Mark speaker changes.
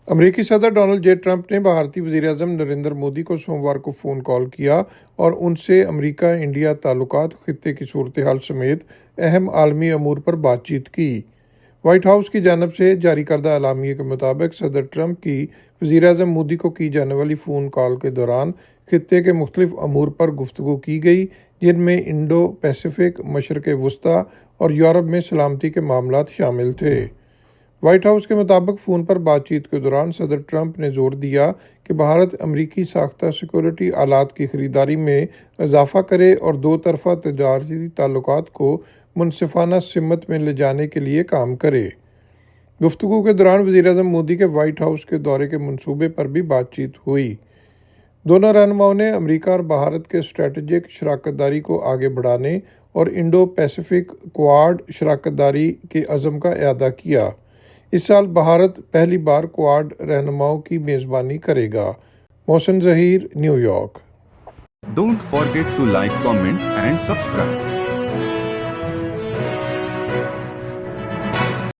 Speaker 1: अमेरिकी सदर Donald J Trump ने भारतीय वज़ीर-ए-आज़म नरेंद्र मोदी को सोमवार को फ़ोन कॉल किया और उनसे अमेरिका इंडिया ताल्लुकात, खित्ते की सूरत हाल समेत अहम आलमी अमूर पर बातचीत की। व्हाइट हाउस की जानब से जारी करदा एलामिया के मुताबिक सदर ट्रंप की वज़ीर-ए-आज़म मोदी को की जाने वाली फ़ोन कॉल के दौरान खित्ते के मुख्तलिफ अमूर पर गुफ्तगू की गई, जिनमें इंडो पैसिफिक, मशरक़ वस्ता और यूरोप में सलामती के मामलात शामिल थे। व्हाइट हाउस के मुताबिक फ़ोन पर बातचीत के दौरान सदर ट्रंप ने जोर दिया कि भारत अमरीकी साख्ता सिक्योरिटी आलात की खरीदारी में इजाफा करे और दो तरफ़ा तजारती ताल्लुकात को मुनसिफाना सिमत में ले जाने के लिए काम करे। गुफ्तगू के दौरान वज़ीर-ए-आज़म मोदी के व्हाइट हाउस के दौरे के मंसूबे पर भी बातचीत हुई। दोनों रहनुमाओं ने अमेरिका और भारत के स्ट्रेटजिक शराकत दारी को आगे बढ़ाने और इंडो पैसिफिक क्वाड शराकत दारी के अज़म का इआदा किया। इस साल भारत पहली बार क्वाड रहनुमाओं की मेज़बानी करेगा। Mohsin Zaheer, New York.
Speaker 2: Don't forget to like, comment and subscribe.